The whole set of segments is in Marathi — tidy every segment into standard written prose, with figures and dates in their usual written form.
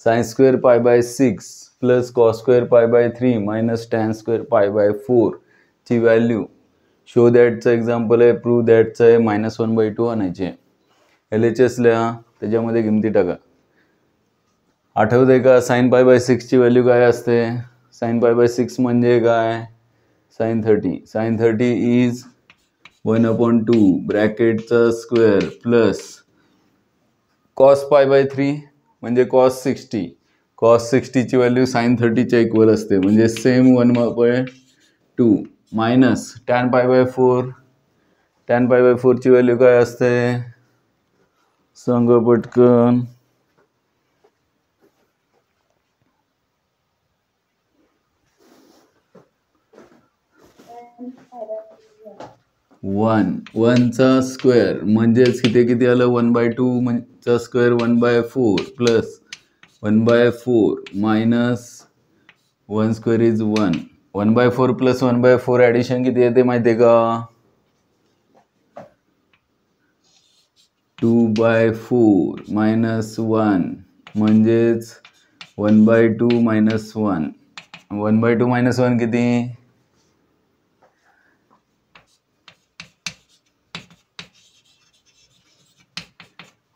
Sine square pi by 6 plus cos square pi by 3 minus tan square pi by 4 ची व्हॅल्यू शो दॅटचं एक्झाम्पल आहे, प्रूव्ह दॅटचं आहे, -1/2 आणायचे. LHS लिहा, त्याच्यामध्ये किमती टाका. आठवतंय का साइन पाय बाय 6 ची व्हॅल्यू काय असते? साइन पाय बाय 6 म्हणजे काय? साइन 30. साइन 30 इज 1/2 ब्रॅकेटचा square plus cos pi by 3 म्हणजे कॉस 60. कॉस 60 ची व्हॅल्यू साइन 30 च्या इक्वल असते, म्हणजे same 1/2 minus tan pi by 4. Tan pi by 4 ची व्हॅल्यू काय असते? सांगा पटकन. 1 चा स्क्वेअर म्हणजेच इथे किती आलं? 1/2 चा square 1/4 plus 1/4 minus 1 square is 1. 1/4 plus 1/4 addition किती येते माहिती आहे का? 2/4 मायनस 1 म्हणजेच 1/2 मायनस 1. 1/2 मायनस 1 किती?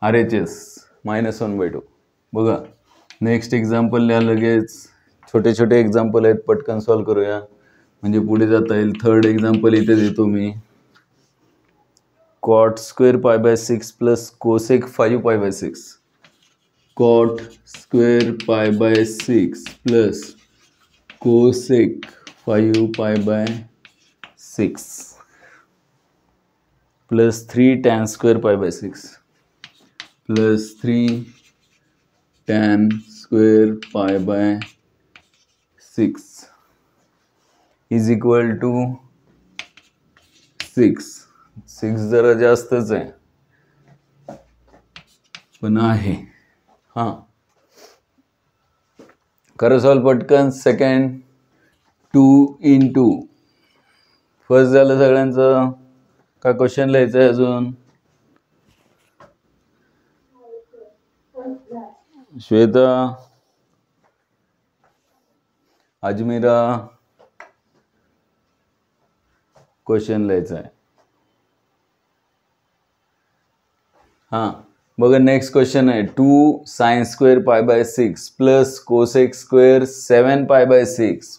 RHS -1/2. बघा नेक्स्ट एक्झाम्पल लिहा लगेच. छोटे छोटे एक्झाम्पल आहेत, पटकन सॉल्व करूया म्हणजे पुढे जाता येईल. थर्ड एक्झाम्पल इथे देतो मी. Cot square pi by 6 plus cosec 5 pi by 6. Cot square pi by 6 plus cosec 5 pi by 6 plus 3 tan square pi by 6 plus 3 tan square pi by 6 is equal to 6. 6 जरा जास्तच आहे पण आहे. हां खरं सॉल्व पटकन. सेकंड 2 × फर्स्ट झालं सगळ्यांचं का क्वेश्चन लिहायचं आहे अजून? श्वेता, अजमीरा, क्वेश्चन लिहायचं आहे. हां बघा नेक्स्ट क्वेश्चन आहे. 2 sine square pi by 6 plus cosec square 7 pi by 6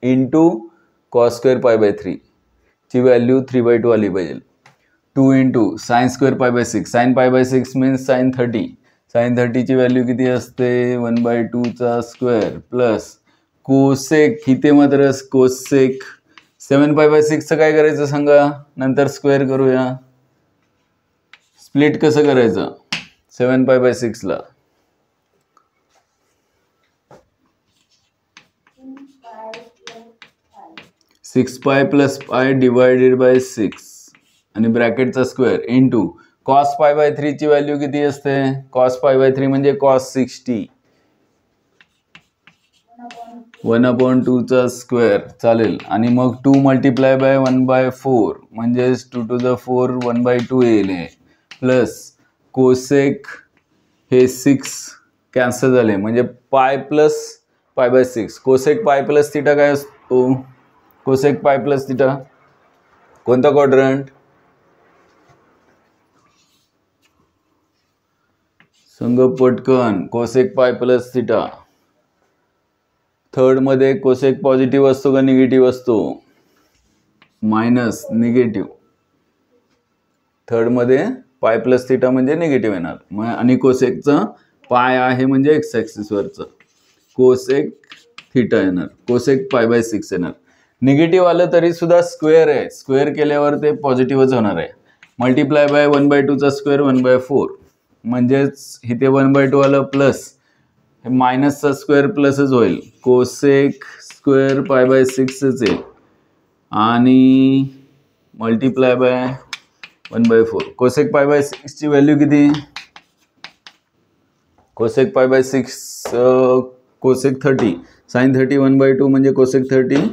into cos square pi by 3 ची व्हॅल्यू 3/2 आली पाहिजे. 2 × sine square pi by 6. Sine pi by 6 means sine 30. Sine 30 ची व्हॅल्यू किती असते? 1/2 चा स्क्वेअर प्लस कोसेक, इथे मात्र कोसेक 7 पाय बाय 6चं काय करायचं सांगा? नंतर स्क्वेअर करूया. स्प्लिट कसं करायचं 7 पाय बाय 6ला? 6 पाय प्लस पाय डिवायडेड बाय 6 आणि ब्रॅकेटचा square into cos pi by 3 ची व्हॅल्यू किती असते? कॉस पाय बाय 3 म्हणजे कॉस 60. 1/2 चा स्क्वेअर चालेल आणि मग 2 मल्टिप्लाय बाय 1/4 म्हणजेच 2 to the 4 1/2 येईल. प्लस कोसेक हे 6 कॅन्सल झाले म्हणजे पाय प्लस पाय बाय 6. कोसेक पाय प्लस थिटा काय असतो? कोसेक पाय प्लस थिटा कोणता क्वाड्रंट? संग पटकन. कोसेक पाय प्लस थिटा. थर्ड मध्ये कोसेक पॉझिटिव्ह असतो का निगेटिव्ह असतो? Minus negative. थर्ड मध्ये पाय प्लस थिटा म्हणजे निगेटिव्ह येणार आणि कोसेकचा पाय आहे म्हणजे एक्स ॲक्सिस वरचं कोसेक थिटा येणार. कोसेक पाय बाय 6 येणार. निगेटिव्ह आलं तरी सुद्धा स्क्वेअर आहे, स्क्वेअर केल्यावर ते पॉझिटिव्हच होणार आहे. मल्टिप्लाय बाय 1/2 चा स्क्वेअर 1/4 म्हणजेच इथे 1/2 आलं प्लस मायनसचा स्क्वेअर प्लसच होईल. कोसेक स्क्वेअर पाय बाय 6च आहे आणि मल्टिप्लाय बाय 1/4. कोसेक पाय बाय 6 ची व्हॅल्यू किती? कोसेक पाय बाय 6 कोसेक 30 साइन 30 1/2 म्हणजे कोसेक 30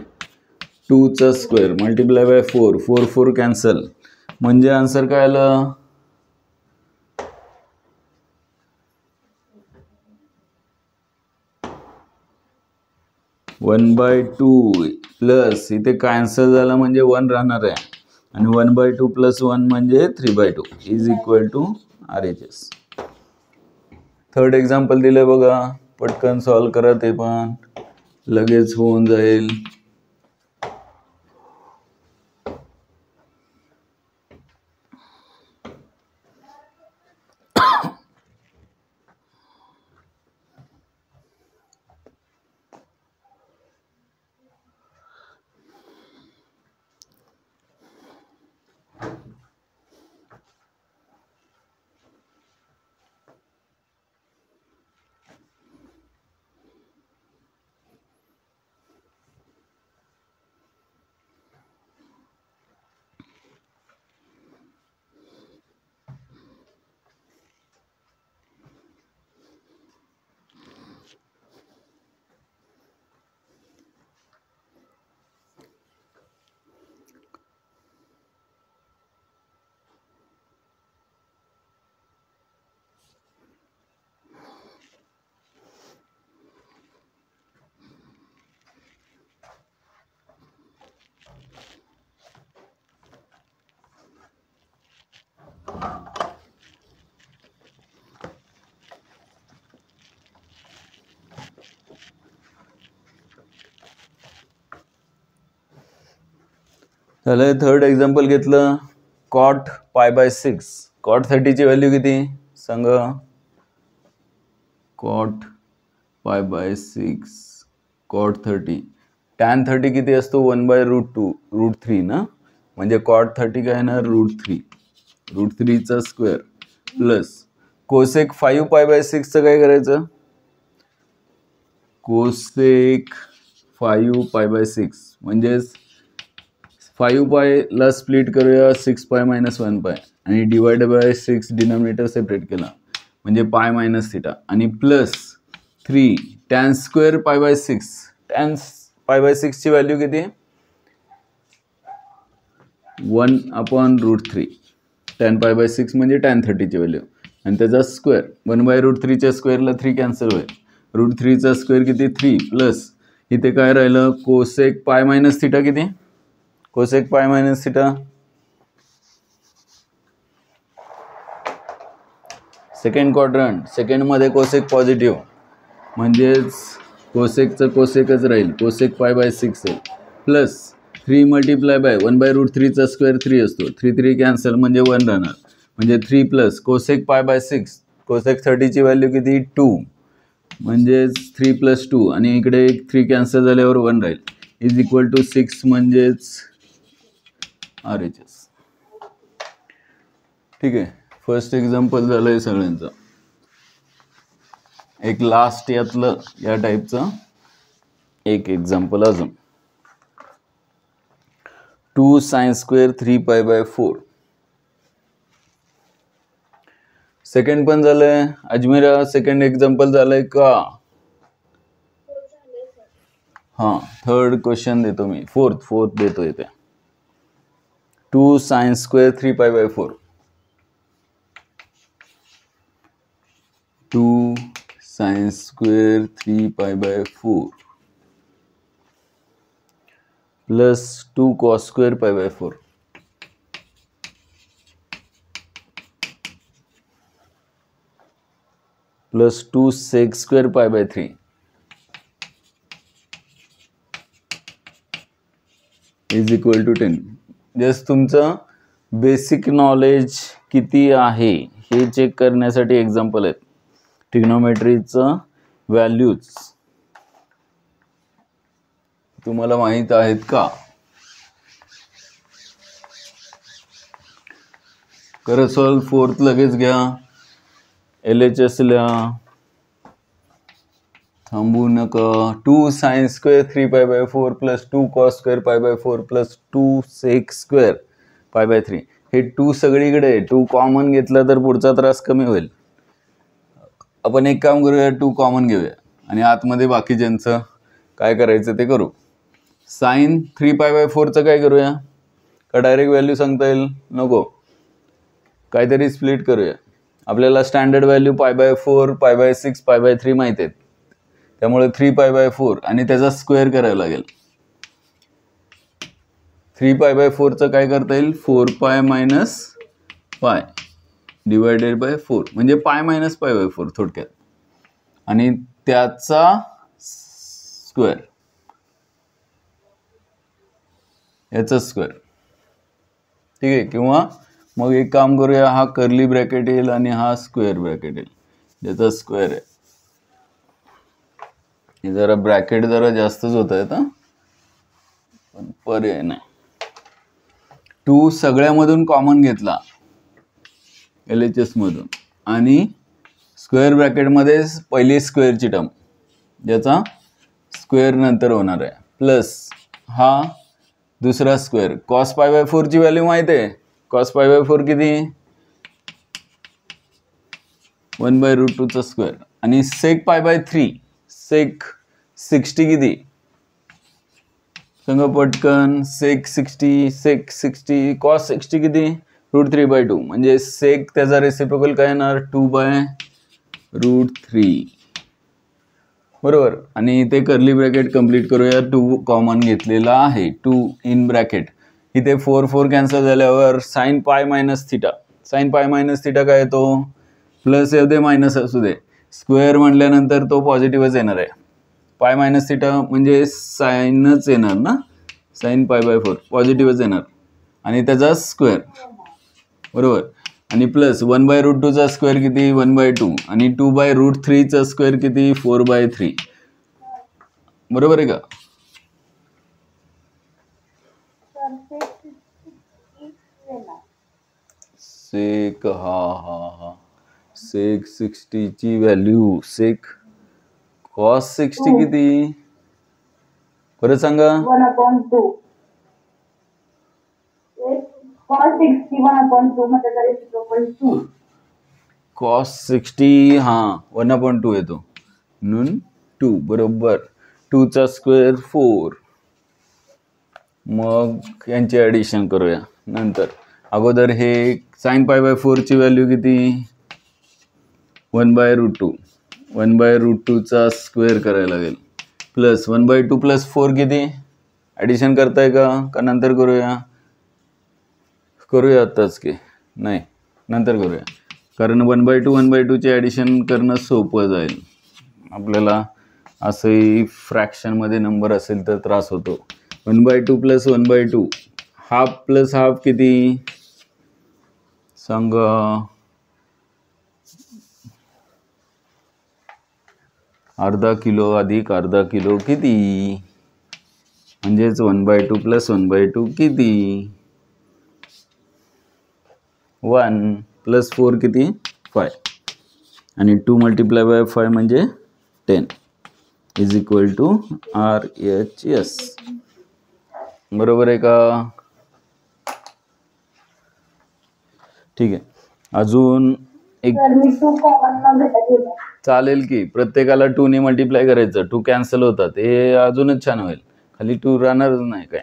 2 चा स्क्वेअर मल्टिप्लाय बाय 4 4 4 कॅन्सल म्हणजे आन्सर काय आलं? 1/2 प्लस इथे कॅन्सल झाला म्हणजे 1 राहणार आहे आणि 1/2 प्लस 1 म्हणजे 3/2 is equal to RHS. Third example दिलं बघा, पटकन सॉल्व करा, ते पण लगेच होऊन जाईल. झालं. थर्ड एक्झाम्पल घेतलं, cot π/6. cot 30 ची व्हॅल्यू किती सांगा? cot π/6 cot 30 tan 30 किती असतो? 1/√2 √3 ना, म्हणजे cot 30 काय ना √3 चा स्क्वेअर प्लस कोसेक 5 π/6 चं काय करायचं? कोसेक 5 π/6 म्हणजेच 5 पायला स्प्लिट करूया 6 पाय मायनस 1 पाय आणि डिवाइड बाय 6 डिनॉमिनेटर सेपरेट केला म्हणजे पाय मायनस थिटा आणि प्लस 3 टॅन स्क्वेअर π/6. टॅन π/6 ची व्हॅल्यू किती? 1/√3. टॅन π/6 म्हणजे टॅन 30 ची व्हॅल्यू आणि त्याचा स्क्वेअर 1/√3 च्या स्क्वेअरला 3 कॅन्सल होईल. √3 चा स्क्वेअर किती? 3 प्लस इथे काय राहिलं? कोसेक पाय मायनस थिटा किती? कोसेक पाय minus theta second quadrant, second मध्ये कोसेक पॉझिटिव्ह म्हणजेच कोसेकचं कोसेकच राहील, कोसेक π/6 आहे प्लस 3 मल्टिप्लाय बाय 1/√3 चा स्क्वेअर 3 असतो, 3 कॅन्सल म्हणजे 1 राहणार म्हणजे 3 प्लस कोसेक π/6. कोसेक 30 ची व्हॅल्यू किती? 2 म्हणजेच 3 + 2 आणि इकडे 3 कॅन्सल झाल्यावर 1 राहील इज इक्वल टू 6 म्हणजेच RHS. ठीक आहे. फर्स्ट एक्झाम्पल झालंय सगळ्यांचं. एक लास्ट यातलं या टाईपचं एक एक्झाम्पल अजून, 2 sin² 3π/4. सेकंड पण झालंय. अजमेरा सेकंड एक्झाम्पल झालंय का? हां, थर्ड क्वेश्चन देतो मी, फोर्थ देतो इथे. 2 sin² 3π/4. 2 sin² 3π/4 plus 2 cos² π/4 plus 2 sec² π/3 is equal to 10. Just तुमचं बेसिक नॉलेज किती आहे हे चेक करण्यासाठी एक्झाम्पल आहेत. ट्रिग्नोमेट्रीचं व्हॅल्यूज तुम्हाला माहित आहेत का? करा सॉल्व. फोर्थ लगेच घ्या. LHS लिहा, थांबू नका. 2 sin² 3π/4 plus 2 cos² π/4 plus 2 sec² π/3. हे 2 सगळीकडे 2 कॉमन घेतला तर पुढचा त्रास कमी होईल. आपण एक काम करूया, 2 कॉमन घेऊया आणि आतमध्ये बाकी ज्यांचं काय करायचं ते करू. sin 3π/4चं काय करूया? का डायरेक्ट व्हॅल्यू सांगता येईल? नको, काहीतरी स्प्लिट करूया. आपल्याला स्टँडर्ड व्हॅल्यू π/4 π/6 π/3 माहिती आहेत, त्यामुळे 3π/4 आणि त्याचा स्क्वेअर करायला लागेल. 3π/4चं काय करता येईल 4π - π डिवायडेड बाय 4 म्हणजे π - π/4 थोडक्यात, आणि त्याचा स्क्वेअर, याचा स्क्वेअर. ठीक आहे. किंवा मग एक काम करूया, हा कर्ली ब्रॅकेट येईल आणि हा स्क्वेअर ब्रॅकेट येईल, ज्याचा स्क्वेअर आहे. हे जरा ब्रॅकेट जरा जास्तच होत आहेत पण पर्याय नाही. 2 सगळ्यामधून कॉमन घेतला LHS मधून, आणि स्क्वेअर ब्रॅकेटमध्ये पहिली स्क्वेअरची टर्म ज्याचा स्क्वेअर नंतर होणार आहे, प्लस हा दुसरा स्क्वेअर. cos π/4 ची व्हॅल्यू माहित आहे. cos π/4 किती 1/√2 चा स्क्वेअर, आणि sec π/3 sec 60 किती सांगा पटकन. sec 60 cos 60 किती √3/2 म्हणजे sec त्याचा रेसिप्रोकल काय येणार 2/√3 बरोबर. आणि इथे कर्ली ब्रॅकेट कंप्लीट करूया. 2 कॉमन घेतलेला आहे, 2 इन ब्रॅकेट. इथे 4 कॅन्सल झाल्यावर sin π - θ, sin π - θ काय येतो प्लस येऊ दे मायनस असू दे, स्क्वेअर म्हटल्यानंतर तो पॉझिटिव्हच येणार आहे. π - θ म्हणजे साईनच येणार ना, sin π/4 पॉझिटिव्हच येणार आणि त्याचा स्क्वेअर बरोबर. आणि प्लस 1/√2 चा स्क्वेअर किती 1/2 आणि 2/√3 चा स्क्वेअर किती 4/3 बरोबर आहे का. सेक हा सेक 60 ची व्हॅल्यू सेक cos 60 किती परत सांगा. 1/2 cos 60 1/2 म्हणजे रेसिप्रोकल 2. cos 60 हा 1/2 येतो म्हणून 2 बरोबर. 2 चा स्क्वेअर 4. मग यांची ॲडिशन करूया नंतर. अगोदर हे sin π/4 ची व्हॅल्यू किती 1/√2 1/√2 चा स्क्वेअर करायला लागेल, प्लस 1/2 प्लस 4 किती ॲडिशन करताय का नंतर करूया आत्ताच की नाही नंतर करूया, कारण 1/2 चे ॲडिशन करणं सोपं जाईल आपल्याला. असंही फ्रॅक्शनमध्ये नंबर असेल तर त्रास होतो. 1/2 प्लस 1/2 हाफ प्लस हाफ किती सांगा. अर्धा किलो अधिक अर्धा किलो किती म्हणजेच 1/2 प्लस 1/2 किती 1 प्लस 4 किती 5 आणि 2 मल्टिप्लाय बाय 5 म्हणजे 10 इज इक्वल टू RHS बरोबर आहे का. ठीक आहे. अजून एक चालेल की प्रत्येकाला 2 ने मल्टिप्लाय करायचं. 2 कॅन्सल होतात, हे अजूनच छान होईल. खाली 2 राहणारच नाही काय.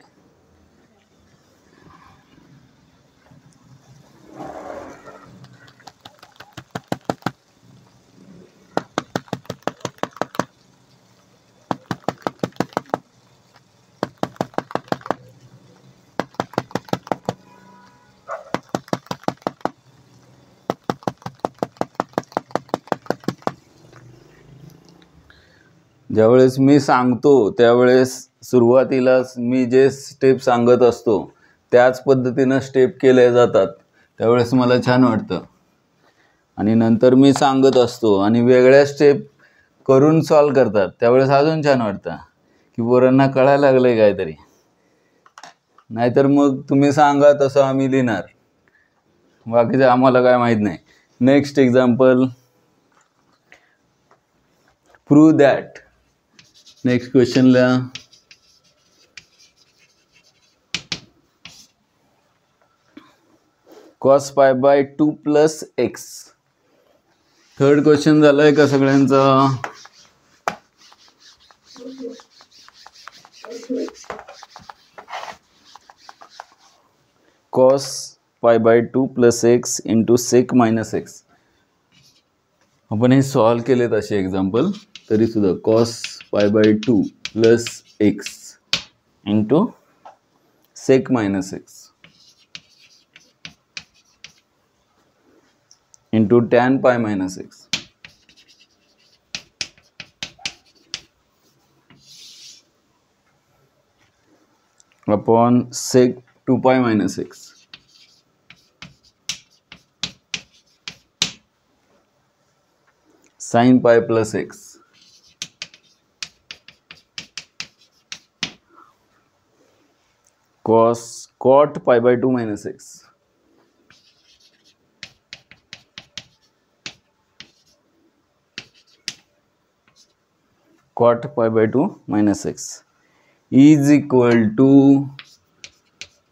ज्यावेळेस मी सांगतो त्यावेळेस सुरुवातीलाच मी जे स्टेप सांगत असतो त्याच पद्धतीनं स्टेप केल्या जातात, त्यावेळेस मला छान वाटतं. आणि नंतर मी सांगत असतो आणि वेगळ्या स्टेप करून सॉल्व करतात, त्यावेळेस अजून छान वाटतं की पोरांना कळायला लागलं आहे काहीतरी. नाहीतर मग तुम्ही सांगा तसं आम्ही लिहिणार, बाकीचं आम्हाला काय माहीत नाही. Next example, prove that. Next क्वेश्चनला cos π/2 plus x. Third question झालाय का सगळ्यांचा. cos π/2 plus x into sec minus x. आपण हे सॉल्व केलेत असे एक्झाम्पल. तरी सुद्धा cos π/2 plus x into sec minus x into tan π minus x upon sec 2π minus x sin π plus x cot π/2 minus x cot π/2 minus x is equal to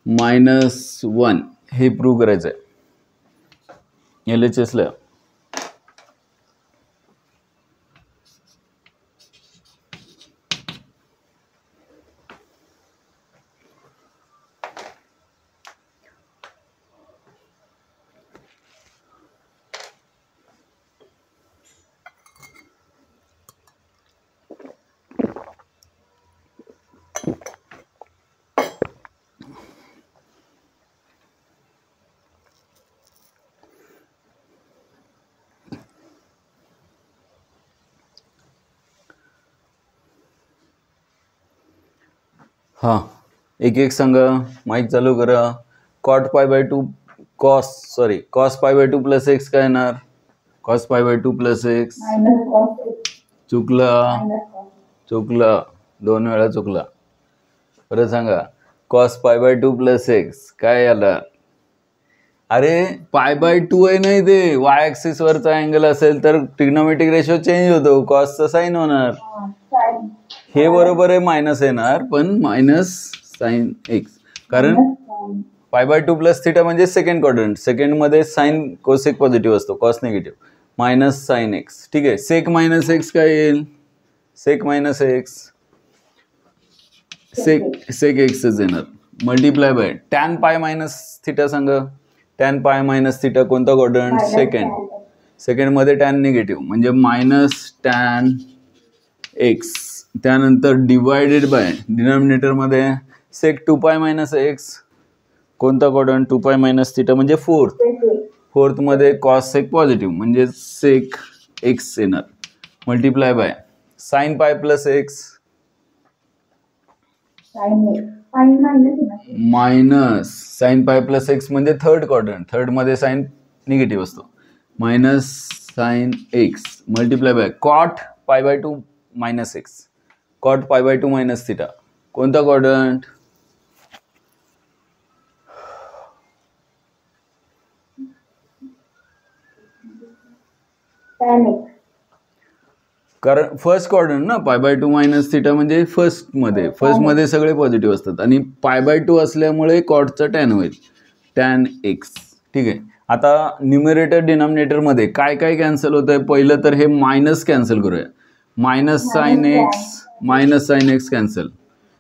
-1 हे प्रूव्ह करायचं आहे LHS ला. हाँ एक एक सांगा माईक चालू करा. cot π/2 cos π/2 प्लस x काय येणार cos π/2 plus x minus cos चुकला मायनस कॉस दोन वेळा चुकला. परत सांगा cos π/2 प्लस x काय आला. अरे π/2 आहे नाही ते y ऍक्सिस वरचा अँगल असेल तर ट्रिग्नोमेट्रिक रेशो चेंज होतो कॉसचा साइन होणार. साइन हे बरोबर आहे मायनस येणार पण मायनस साइन एक्स कारण π/2 प्लस थिटा म्हणजे सेकंड क्वाड्रंट सेकंड मध्ये साइन कोसेक पॉझिटिव्ह असतो cos negative minus sine x. ठीक आहे सेक मायनस एक्स काय येईल सेक मायनस एक्स सेक एक्सच येणार multiply by tan pi minus theta सांगा. टॅन पाय मायनस थिटा कोणता क्वाड्रंट सेकंड मध्ये टॅन निगेटिव्ह म्हणजे मायनस टॅन एक्स त्यानंतर डिवायडेड बाय डिनॉमिनेटर मध्ये सेक 2π मायनस एक्स कोणता क्वाड्रंट 2π मायनस थिटा म्हणजे फोर्थ मध्ये कॉस सेक पॉझिटिव्ह म्हणजे सेक एक्स येणार multiply by sine pi plus x minus sine pi plus x म्हणजे थर्ड क्वाड्रंट थर्ड मध्ये साइन निगेटिव्ह असतो minus sine x multiply by cot π/2 minus x cot π/2 minus theta कोणता क्वाड्रंट कारण फर्स्ट क्वाड्रंट ना π/2 मायनस थिटा म्हणजे फर्स्ट मध्ये सगळे पॉझिटिव्ह असतात आणि π/2 असल्यामुळे कॉटचा टॅन होईल टॅन एक्स. ठीक आहे आता न्यूमरेटर डिनॉमिनेटर मध्ये काय काय कॅन्सल होत आहे पहिलं तर हे मायनस कॅन्सल करूया मायनस साइन एक्स कॅन्सल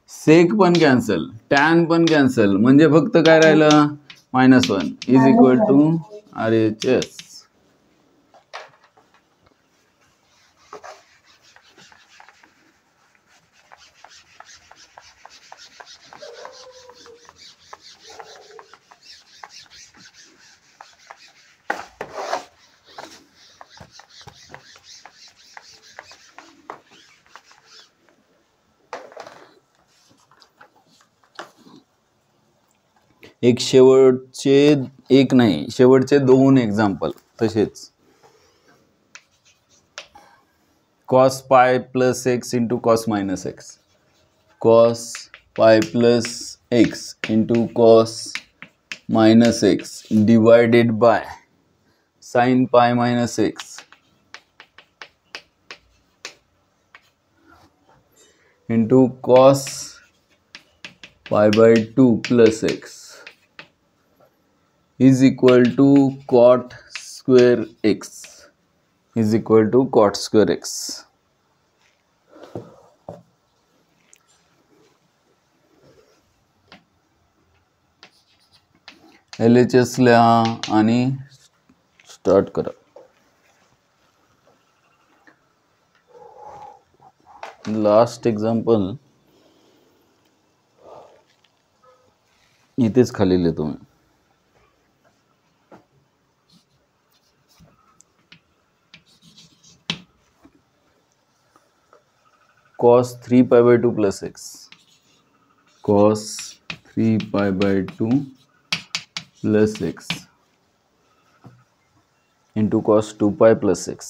सेक पण कॅन्सल टॅन पण कॅन्सल म्हणजे फक्त काय राहिलं -1 इज इक्वल टू RHS. एक शेवटचे दोन एक्झाम्पल तसेच cos pi plus x into cos minus x cos pi plus x into cos minus x divided by sine pi minus x into cos π/2 plus x is equal to cot square x is equal to cot square x. LHS लिहा आणि स्टार्ट करा. लास्ट एक्झाम्पल इथेच खाली लिहितो मी. cos 3 pi by 2 plus x. cos 3 pi by 2 plus x into cos 2 pi plus x.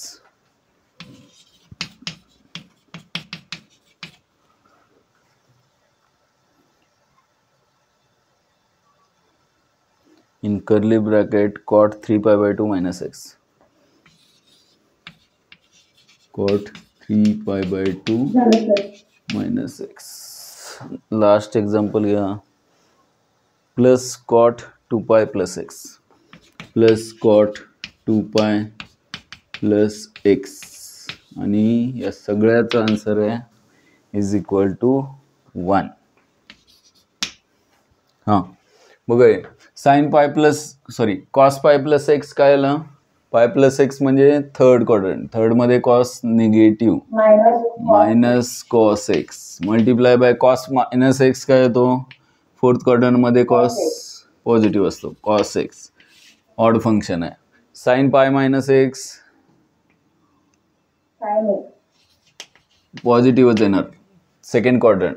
In curly bracket cot 3 pi by 2 minus x. cot 3 pi by 2 झालं sir. minus x. Last example घ्या. plus cot 2 pi plus x plus cot 2 pi plus x आणि या सगळ्याचा आन्सर आहे इज इक्वल टू 1. हां बघा, sine pi plus cos pi plus x काय आलं. पाय प्लस एक्स म्हणजे थर्ड क्वाड्रंट, थर्ड मध्ये cos negative minus cos x multiply by cos minus x काय येतो. फोर्थ क्वाड्रंट मध्ये कॉस पॉझिटिव्ह असतो, कॉस एक्स ऑड फंक्शन आहे. साइन पाय मायनस एक्स पॉझिटिव्हच येणार second quadrant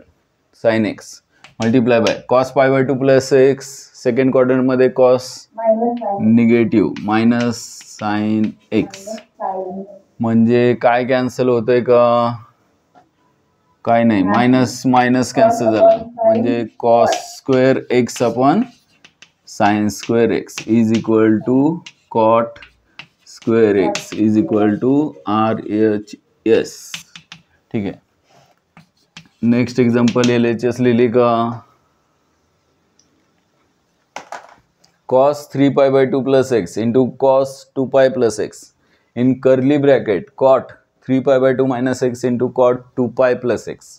sine x multiply by cos pi by 2 plus x second quadrant मध्ये cos negative minus sine x. म्हणजे काय कॅन्सल होतंय का, काय नाही, मायनस मायनस कॅन्सल झालं. म्हणजे cos square x upon sine square x is equal to cot square x is equal to RHS. ठीक आहे. नेक्स्ट एक्झाम्पल LHS लिहिली का. cos 3 pi by 2 plus x into cos 2 pi plus x in curly bracket cot 3 pi by 2 minus x into cot 2 pi plus x.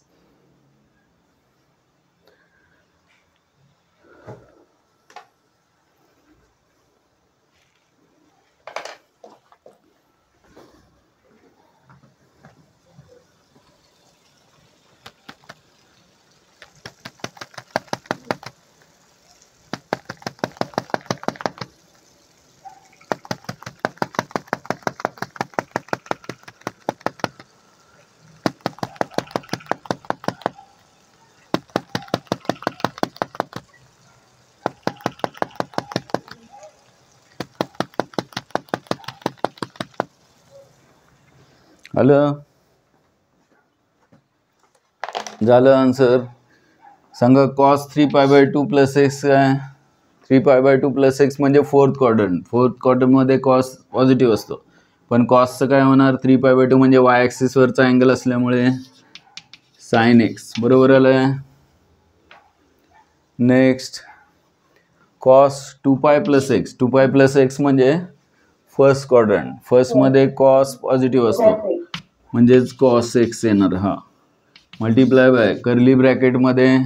आलं झालं आन्सर. सांगा cos 3 pi by 2 plus x काय. 3 पाय बाय 2 प्लस एक्स म्हणजे फोर्थ क्वाड्रंट मध्ये कॉस पॉझिटिव्ह असतो, पण कॉसचं काय होणार. 3 पाय बाय 2 म्हणजे वाय ॲक्सिस वरचा अँगल असल्यामुळे साइन एक्स. बरोबर आलंय. Next cos 2 pi plus x. 2 pi plus x म्हणजे फर्स्ट क्वाड्रंट, फर्स्ट मध्ये कॉस पॉझिटिव्ह असतो म्हणजेच कॉस एक्स येणार. हा मल्टिप्लाय बाय कर्ली ब्रॅकेट मध्ये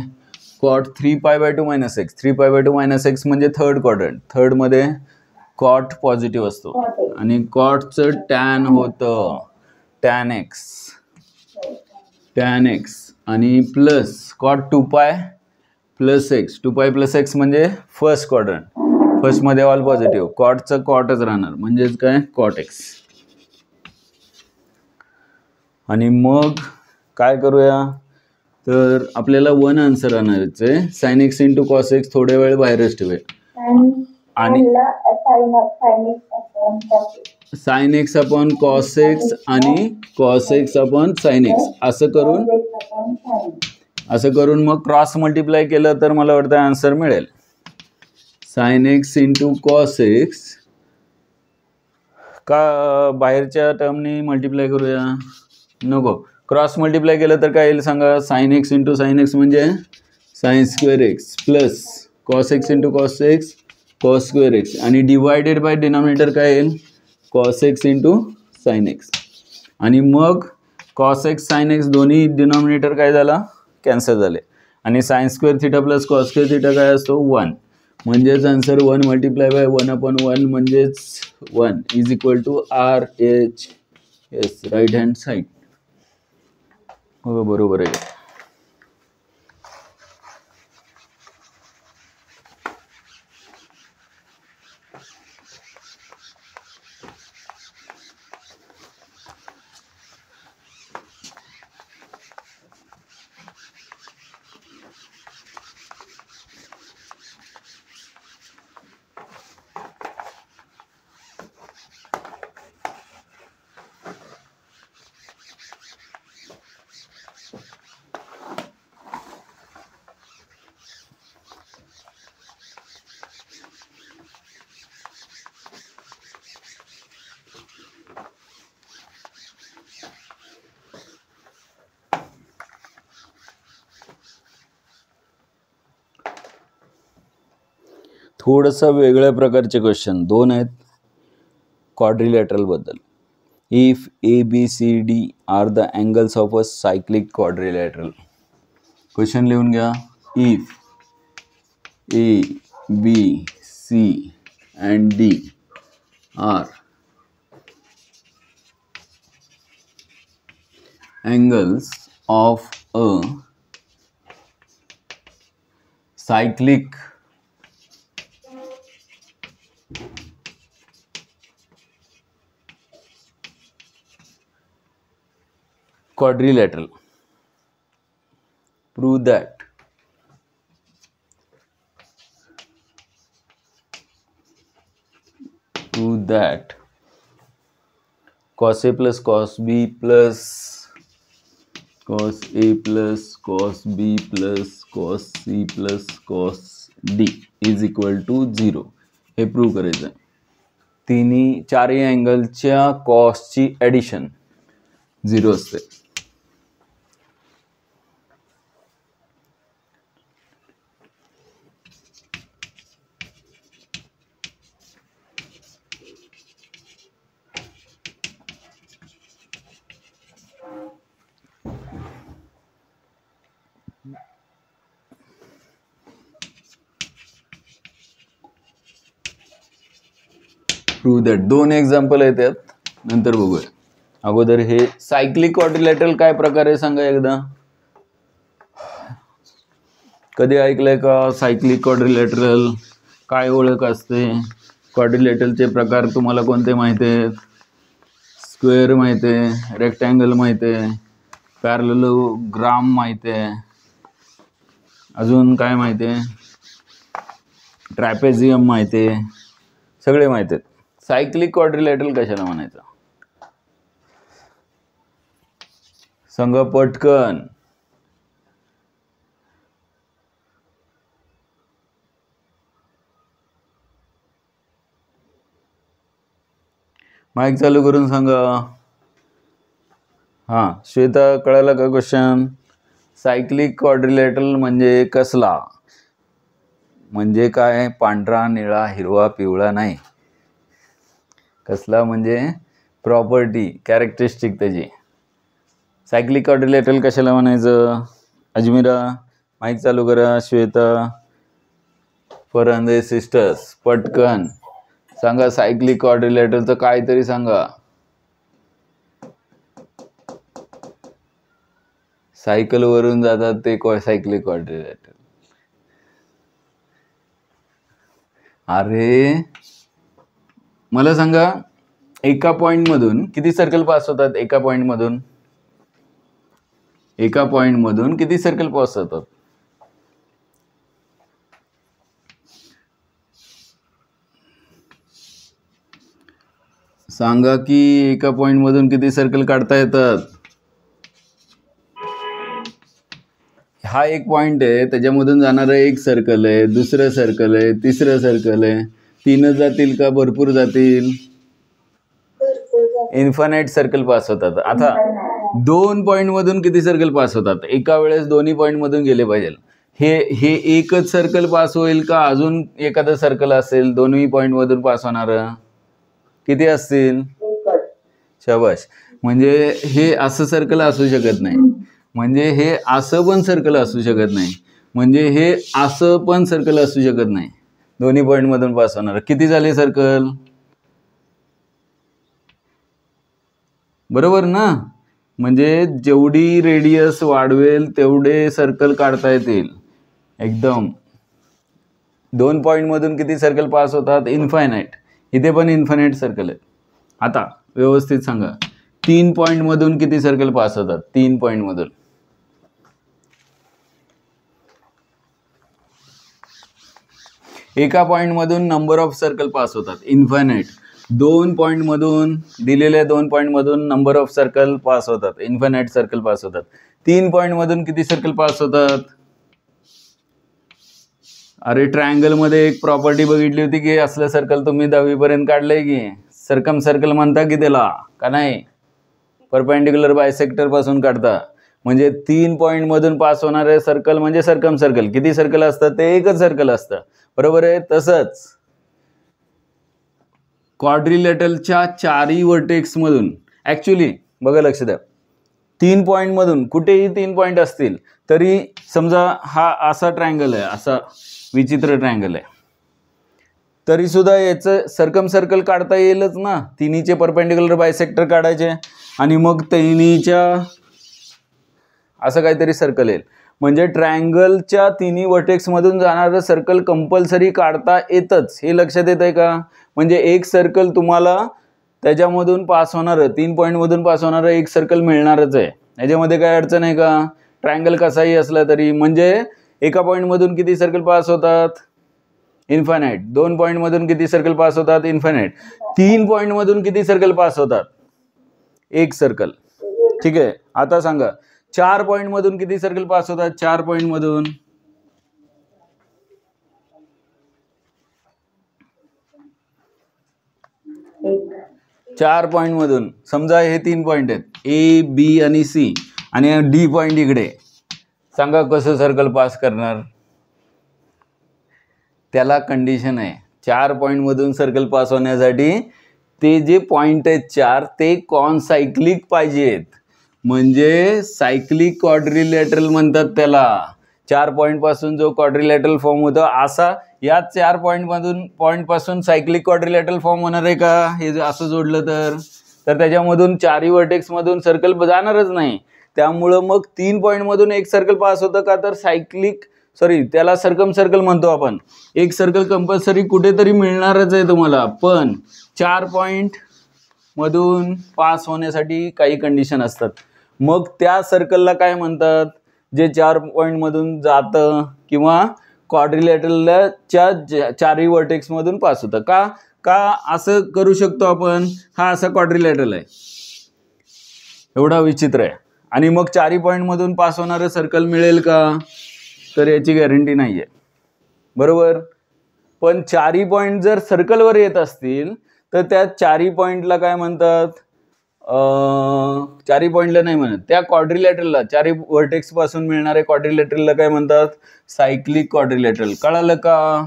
cot 3 pi by 2 minus x. 3 pi by 2 minus x म्हणजे थर्ड क्वाड्रंट, थर्ड मध्ये कॉट पॉझिटिव्ह असतो आणि कॉटचं टॅन होतं टॅन एक्स आणि plus cot 2 pi plus x. 2 pi plus x म्हणजे फर्स्ट क्वाड्रंट, फर्स्ट मध्ये ऑल पॉझिटिव्ह, कॉटचं कॉटच राहणार म्हणजेच काय कॉट एक्स. आणि मग काय करूया तर आपल्याला 1 आन्सर आणायचं. Sine x into cos x थोड्या वेळ बाहेरच ठेवूया आणि sine x upon cos x आणि cos x upon sine x असं करून मग क्रॉस मल्टिप्लाय केलं तर मला वाटतं आन्सर मिळेल. Sign x into cos x का बाहेरच्या टर्मनी मल्टिप्लाय करूया नको, क्रॉस मल्टिप्लाय केलं तर काय येईल सांगा. Sine x into sine x म्हणजे sine square x plus cos x into cos x cos square x आणि डिवायडेड बाय डिनॉमिनेटर काय येईल cos x into sine x. आणि मग कॉस एक्स साइन एक्स दोन्ही डिनॉमिनेटर काय झाला कॅन्सल झाले आणि sine square theta plus cos square theta काय असतो 1. म्हणजेच आन्सर 1 मल्टिप्लाय बाय 1/1 म्हणजेच 1 is equal to RHS right hand side. हो बरोबर आहे. थोडंसं वेगळ्या प्रकारचे क्वेश्चन दोन आहेत क्वाड्रिलॅटरल बद्दल. If ABCD are the angles of a cyclic quadrilateral. Question लिहून घ्या. If ABC and D are angles of a cyclic quadrilateral, prove that cos A plus cos B plus cos A plus cos B plus cos C plus cos D is equal to 0. हे प्रूव्ह करायचं आहे. तिन्ही चारही अँगलच्या कॉसची ॲडिशन 0 असते. Prove that. दोन एक्झाम्पल आहेत त्यात, नंतर बघूया. अगोदर हे सायक्लिक क्वाड्रिलॅटरल काय प्रकार आहे सांगा एकदा. कधी ऐकलंय का सायक्लिक क्वाड्रिलॅटरल? काय ओळख असते? क्वाड्रिलॅटरलचे प्रकार तुम्हाला कोणते माहिती आहेत? स्क्वेअर माहिती आहे, रेक्टँगल माहिती आहे, पॅरलेलोग्राम माहिती आहे, अजून काय माहिती आहे? ट्रॅपेझियम माहिती आहे, सगळे माहिती आहेत. सायक्लिक क्वाड्रिलॅटरल कशाला म्हणायचं सांगा पटकन. माईक चालू करून सांगा. हां श्वेता, कळाला का क्वेश्चन? सायक्लिक क्वाड्रिलॅटरल म्हणजे कसला? म्हणजे काय? पांढरा, निळा, हिरवा, पिवळा नाही. कसला म्हणजे प्रॉपर्टी, कॅरेक्टरिस्टिक त्याची. सायक्लिक क्वाड्रिलॅटरल कशाला म्हणायचं? अजमीरा माईक चालू करा. श्वेता, फरंदे सिस्टर्स पटकन सांगा सायक्लिक क्वाड्रिलॅटरलचं काहीतरी सांगा. सायकल वरून जातात ते सायक्लिक क्वाड्रिलॅटरल. अरे मला सांगा एका पॉइंट मधून किती सर्कल पास होतात? एका पॉइंट मधून किती सर्कल पास होतात? सांगा की एका पॉइंट मधून किती सर्कल काढता येतात? हा एक पॉइंट आहे, त्याच्यामधून जाणारं एक सर्कल आहे, दुसरं सर्कल आहे, तिसरं सर्कल आहे. तीनच जातील का भरपूर जातील? इन्फानाइट सर्कल पास होतात. आता 2 पॉइंट मधून किती सर्कल पास होतात? एका वेळेस दोन्ही पॉइंट मधून गेले पाहिजे. हे एकच सर्कल पास होईल का अजून एखादं सर्कल असेल दोन्ही पॉइंट मधून पास होणार? किती असतील? शाबाश. म्हणजे हे असं सर्कल असू शकत नाही, म्हणजे हे असं पण सर्कल असू शकत नाही, म्हणजे हे असं पण सर्कल असू शकत नाही. दोन्ही पॉइंट मधून पास होणार. किती झाले सर्कल? बरोबर ना? म्हणजे जेवढी रेडियस वाढवेल तेवढे सर्कल काढता येतील एकदम. 2 पॉईंटमधून किती सर्कल पास होतात? इन्फायनाईट. इथे पण इन्फायनाईट सर्कल आहे. आता व्यवस्थित सांगा, 3 पॉईंटमधून किती सर्कल पास होतात? 3 पॉईंटमधून एका पॉईंटमधून नंबर ऑफ सर्कल पास होतात इन्फायनाईट. 2 पॉईंटमधून दिलेल्या 2 पॉईंटमधून नंबर ऑफ सर्कल पास होतात, इन्फायनाईट सर्कल पास होतात. 3 पॉईंटमधून किती सर्कल पास होतात? अरे ट्रायंगल मध्ये एक प्रॉपर्टी बघितली होती की असलं सर्कल तुम्ही 10वी पर्यंत काढलंय की सर्कम सर्कल म्हणता की त्याला का नाही? परपेंडिक्युलर बायसेक्टर पासून काढता. म्हणजे 3 पॉईंटमधून पास होणारे सर्कल म्हणजे सर्कम सर्कल. किती सर्कल असतात? ते एकच सर्कल असतं, बरोबर आहे. तसंच क्वाड्रिलेटरलच्या चारही वर्टेक्स मधून ऍक्च्युली बघा, लक्ष द्या, 3 पॉईंटमधून कुठेही 3 पॉईंट असतील तरी समजा हा असा ट्रायंगल आहे, असा विचित्र ट्रायंगल आहे, तरी सुद्धा याचं सर्कम सर्कल काढता येईलच ना. तिन्हीचे परपेंडिक्युलर बायसेक्टर काढायचे आणि मग तिन्हीच्या असं काहीतरी सर्कल येईल. म्हणजे ट्रायंगलच्या तिन्ही वर्टेक्स मधून जाणारं सर्कल कंपल्सरी काढता येतच. हे लक्षात येत आहे का? म्हणजे एक सर्कल तुम्हाला त्याच्यामधून पास होणारं, 3 पॉईंटमधून पास होणारं एक सर्कल मिळणारच आहे. याच्यामध्ये काय अडचण आहे का? ट्रायंगल कसाही असला तरी. म्हणजे एका पॉईंटमधून किती सर्कल पास होतात? इन्फायनाईट. 2 पॉईंटमधून किती सर्कल पास होतात? इन्फायनाईट. 3 पॉईंटमधून किती सर्कल पास होतात? एक सर्कल. ठीक आहे. आता सांगा 4 पॉईंटमधून किती सर्कल पास होतात? 4 पॉईंटमधून 4 पॉईंटमधून समजा हे 3 पॉईंट आहेत, ए बी आणि सी, आणि डी पॉईंट इकडे. सांगा कसं सर्कल पास करणार? त्याला कंडिशन आहे. 4 पॉईंटमधून सर्कल पास होण्यासाठी ते जे पॉईंट आहेत 4 ते कॉनसायक्लिक पाहिजेत. म्हणजे सायक्लिक क्वाड्रिलॅटरल म्हणतात त्याला. 4 पॉईंट पासून जो क्वाड्रिलॅटरल फॉर्म होतो असा या 4 पॉईंट पासून सायक्लिक क्वाड्रिलॅटरल फॉर्म होणार आहे का? हे असं जोडलं तर त्याच्यामधून चारही वर्टेक्स मधून सर्कल जाणारच नाही. त्यामुळं मग 3 पॉईंटमधून एक सर्कल पास होतं का? तर त्याला सर्कम सर्कल म्हणतो आपण. एक सर्कल कंपल्सरी कुठेतरी मिळणारच आहे तुम्हाला. पण 4 पॉईंट मधून पास होण्यासाठी काही कंडिशन असतात. मग त्या सर्कलला काय म्हणतात? जे 4 पॉईंट मधून जातं किंवा क्वाड्रिलॅटरलच्या चारही वर्टेक्स मधून पास होतं. का असं करू शकतो आपण? हा असा क्वाड्रिलॅटरल आहे, एवढा विचित्र आहे, आणि मग 4 पॉईंट मधून पास होणारं सर्कल मिळेल का? तर याची गॅरंटी नाहीये, बरोबर. पण 4 पॉईंट जर सर्कलवर येत असतील तर त्या 4 पॉईंटला काय म्हणतात? 4 पॉईंटला नाही म्हणत, त्या क्वाड्रिलॅटरलला 4 वर्टेक्स पासून मिळणाऱ्या क्वाड्रिलॅटरलला काय म्हणतात? Cyclic quadrilateral. कळालं का?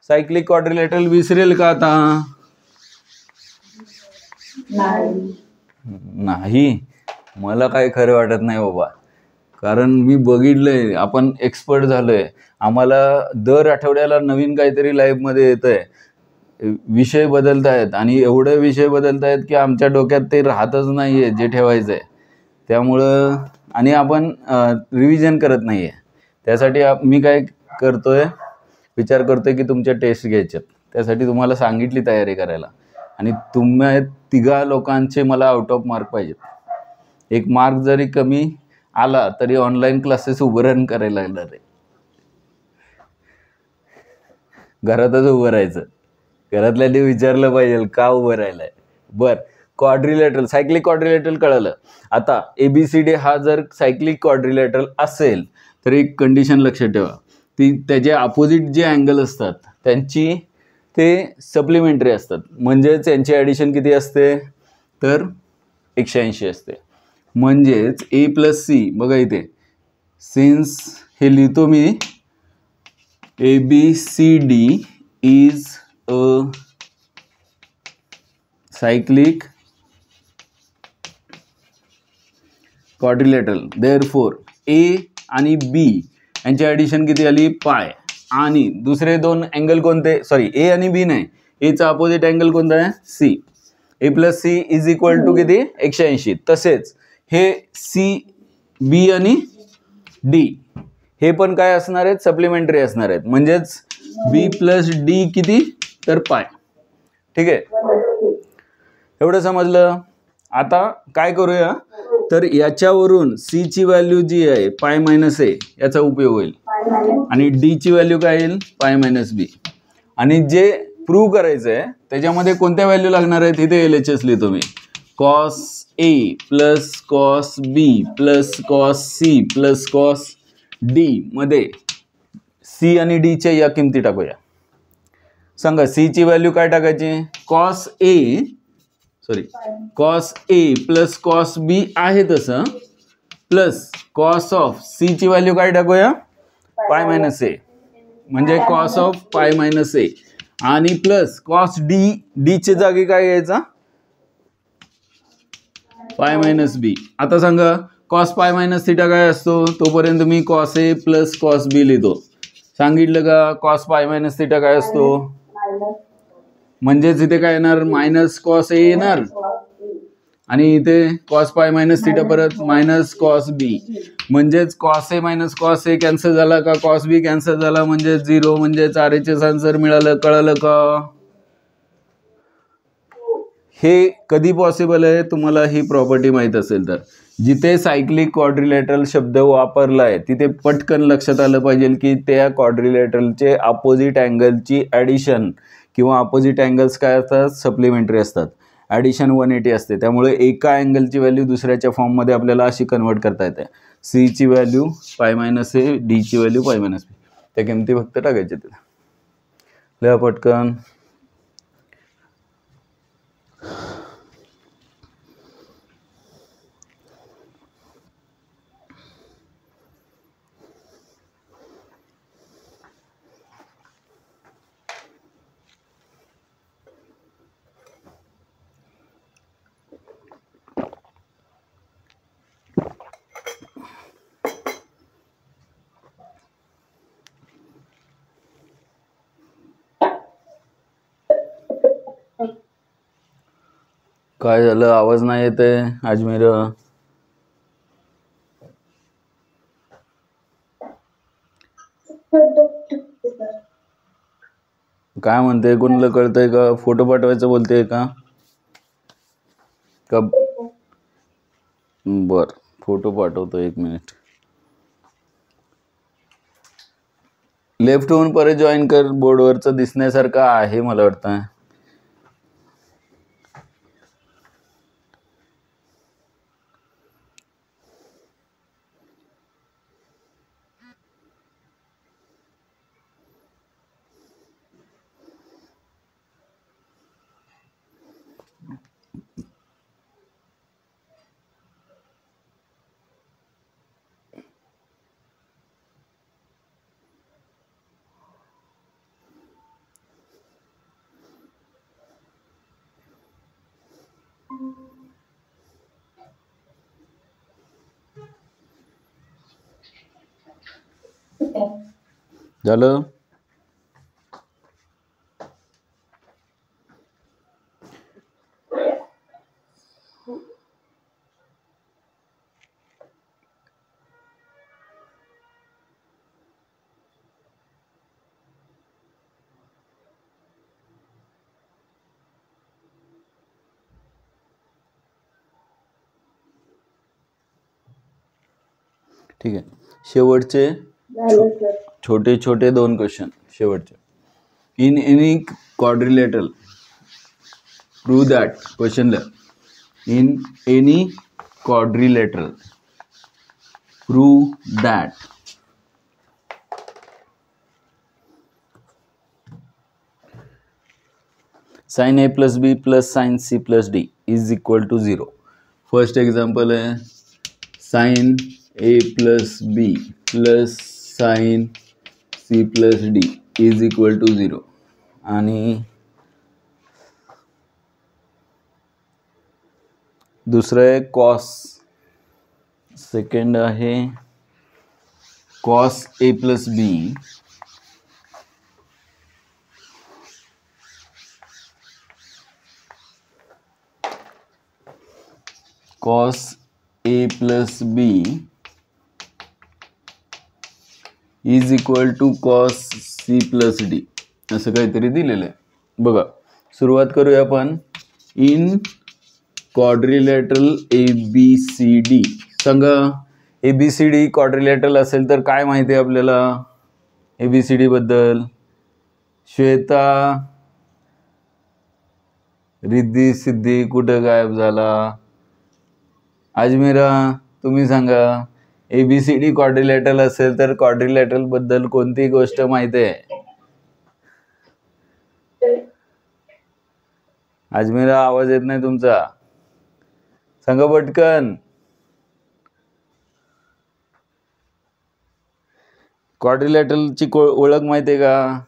सायक्लिक क्वाड्रिलॅटरल विसरेल का आता? नाही, मला काय खरं वाटत नाही बाबा, कारण मी बघितलंय, आपण एक्सपर्ट झालोय. आम्हाला दर आठवड्याला नवीन काहीतरी लाईव्हमध्ये येतंय, विषय बदलतायत आणि एवढे विषय बदलतायत की आमच्या डोक्यात ते राहतच नाहीये जे ठेवायचंय. त्यामुळं आणि आपण रिव्हिजन करत नाहीये. त्यासाठी मी काय करतोय, विचार करतोय की तुमच्या टेस्ट घ्यायच्यात. त्यासाठी तुम्हाला सांगितली तयारी करायला, आणि तुम्ही 3 लोकांचे मला आउट ऑफ मार्क पाहिजेत. 1 मार्क जरी कमी आला तरी ऑनलाईन क्लासेस उभं रन करायला लागणार आहे. घरातच उभं राहायचं. घरातल्याने विचारलं पाहिजे का उभं राहिलाय. बर, क्वाड्रिलॅटरल, सायक्लिक क्वाड्रिलॅटरल कळलं. आता ABCD हा जर सायक्लिक क्वाड्रिलॅटरल असेल तर एक कंडिशन लक्षात ठेवा, त्याचे अपोजिट जे अँगल असतात त्यांची ते सप्लिमेंटरी असतात. म्हणजेच त्यांची ॲडिशन किती असते? तर 180 असते. म्हणजेच A+C, बघा इथे सिन्स हे लिहितो मी, ABCD is a cyclic quadrilateral. Therefore A आणि B यांची ॲडिशन किती आली? पाय. आणि दुसरे 2 अँगल कोणते? सॉरी, A आणि B नाही, Aचा अपोजिट अँगल कोणता आहे? C. A plus C is equal to किती 180. तसेच हे सी बी आणि डी हे पण काय असणार आहेत सप्लिमेंटरी असणार आहेत म्हणजेच बी प्लस डी किती तर पाय. ठीक आहे एवढं समजलं. आता काय करूया तर याच्यावरून सी ची व्हॅल्यू जी आहे पाय मायनस ए याचा उपयोग होईल आणि डी ची व्हॅल्यू काय येईल पाय मायनस बी. आणि जे प्रूव्ह करायचं आहे त्याच्यामध्ये कोणत्या व्हॅल्यू लागणार आहेत इथे LHS लिहितो मी. Cos A plus cos B plus cos C plus cos D मध्ये सी आणि डी च्या या किमती टाकूया. सांगा सी ची व्हॅल्यू काय टाकायची कॉस ए प्लस कॉस बी आहे तसं प्लस कॉस ऑफ सी ची व्हॅल्यू काय टाकूया पाय मायनस ए म्हणजे कॉस ऑफ पाय मायनस ए आणि प्लस कॉस डी च्या जागी काय घ्यायचा पाय मायनस बी. आता सांगा कॉस पाय मायनस थिटा काय असतो तोपर्यंत मी कॉस ए प्लस कॉस बी लिहितो. सांगितलं का कॉस पाय मायनस थिटा काय असतो म्हणजेच इथे काय येणार मायनस कॉस ए येणार आणि इथे कॉस पाय मायनस थिटा परत मायनस कॉस बी म्हणजेच cos A minus cos A cancel झाला का कॉस बी कॅन्सल झाला म्हणजे 0 म्हणजेच RHS आन्सर मिळालं. कळलं का. हे कधी पॉसिबल आहे तुम्हाला ही प्रॉपर्टी माहित असेल तर. जिथे सायक्लिक क्वाड्रिलॅटरल शब्द वापरलाय तिथे पटकन लक्षात आलं पाहिजे की त्या क्वाड्रिलॅटरलचे अपोजिट अँगलची ॲडिशन किंवा अपोजिट अँगल्स काय असतात सप्लिमेंटरी असतात. ॲडिशन 180 असते त्यामुळे एका अँगलची व्हॅल्यू दुसऱ्याच्या फॉर्ममध्ये आपल्याला अशी कन्वर्ट करता येते. सी ची value pi minus A D ची व्हॅल्यू पाय मायनस बी त्या किमती फक्त टाकायच्या तिथे. लिहा पटकन. काय झालं आवाज नाही येत आहे अजमेर. काय म्हणते कोणाला कळतंय का फोटो पाठवायचं बोलते का बर फोटो पाठवतो 1 मिनिट. लेफ्ट होऊन परत जॉईन कर बोर्डवरचं दिसण्यासारखं आहे मला वाटतं. झालं. ठीक आहे शेवटचे छोटे छोटे 2 क्वेश्चन शेवटचे. In any quadrilateral prove that question in any quadrilateral prove that sin a plus b plus sin c plus d is equal to 0. First example है sin a plus b plus sin c plus d is equal to 0 आणि दुसरं आहे cos. सेकंड आहे cos a plus b cos A plus B is equal to cos C plus D असं काहीतरी दिलेलं आहे बघा. सुरुवात करूया आपण. In quadrilateral A B C D. सांगा A B C D quadrilateral असेल तर काय माहिती आहे आपल्याला ए बी सी डी बद्दल? श्वेता, रिद्धी, सिद्धी कुठं गायब झाला? अजमेरा तुम्ही सांगा. A B C D quadrilateral असेल तर क्वाड्रिलॅटरल बद्दल कोणती गोष्ट माहिती आहे? अजमेरा आवाज येत नाही तुमचा, सांगा पटकन. क्वाड्रिलॅटरलची ओळख माहिती आहे का?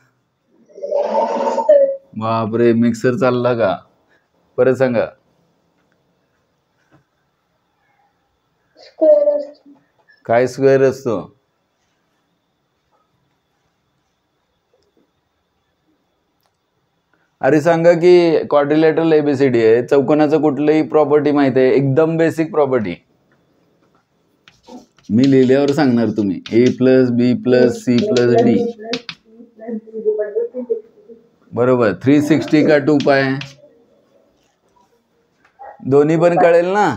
बापरे, मिक्सर चालला का? परत सांगा. काय स्क्वेअर असतो? अरे सांगा की क्वाड्रिलॅटरल एबीसीडी आहे, चौकोनाचं कुठलंही प्रॉपर्टी माहिती आहे? एकदम बेसिक प्रॉपर्टी मी लिहिल्यावर सांगणार तुम्ही. ए plus B plus C plus D बरोबर. 360 का 2 पाय? दोन्ही पण कळेल ना.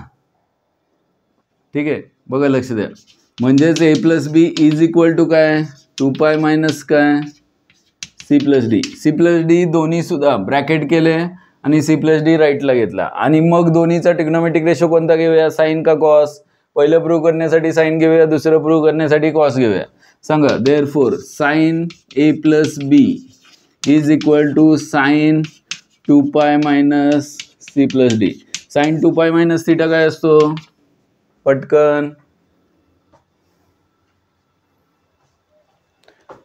ठीक आहे, बघा लक्ष द्या. म्हणजेच A plus B is equal to काय? 2 पाय मायनस काय? C plus D. C plus D दोन्ही सुद्धा ब्रॅकेट केले आणि सी प्लस डी राईटला घेतला. आणि मग दोन्हीचा ट्रिग्नोमेट्रिक रेशो कोणता घेऊया? साइन का कॉस? पहिलं प्रूव्ह करण्यासाठी साइन घेऊया, दुसरं प्रूव्ह करण्यासाठी कॉस घेऊया. सांगा. Therefore sine A plus B is equal to sine 2 pi minus C plus D. Sine 2 pi minus theta काय असतो? पटकन.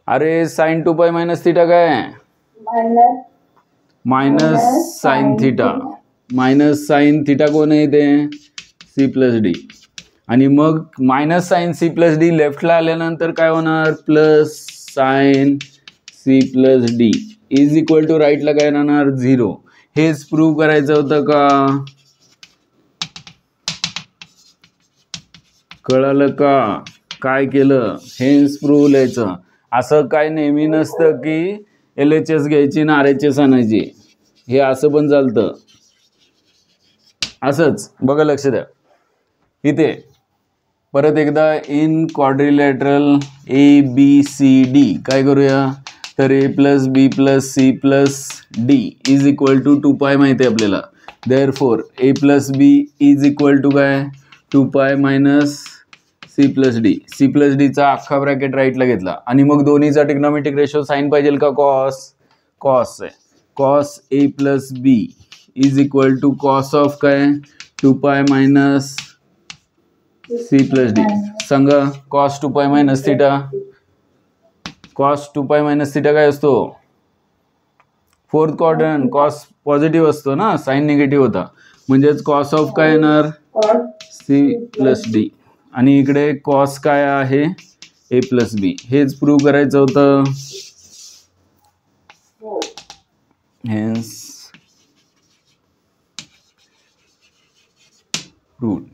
अरे साइन 2 पाय मायनस थिटा काय? Minus sine theta. Minus sine theta कोण आहे ते? C plus D. आणि मग minus sine C plus D लेफ्टला आल्यानंतर काय होणार? Plus sine C plus D is equal to राईटला काय राहणार? 0. हेच प्रूव्ह करायचं होतं का? कळालं का? काय केलं? हेच प्रूव्ह लिहायचं. असं काय नेहमी नसतं की LHS घ्यायची ना RHS आणायची. हे असं पण चालतं. असंच बघा, लक्ष द्या. इथे परत एकदा in quadrilateral A B C D काय करूया? तर A plus B plus C plus D is equal to 2 pi माहिती आहे आपल्याला. Therefore A plus B is equal to काय? 2 pi minus C plus D. C plus डीचा अख्खा ब्रॅकेट राईटला घेतला. आणि मग दोन्हीचा ट्रिग्नोमेट्रिक रेशो साइन पाहिजे का कॉस? कॉस आहे. Cos A plus B is equal to cos of काय? 2 pi minus C plus D. सांगा. Cos 2 pi minus theta. Cos 2 pi minus theta काय असतो? Fourth quadrant. कॉस पॉझिटिव्ह असतो ना, साइन निगेटिव्ह होता. म्हणजेच कॉस ऑफ काय येणार? C plus D. आणि इकडे कॉस काय आहे? A plus B. हेच प्रूव्ह करायचं होतं. हेच प्रूव्ह.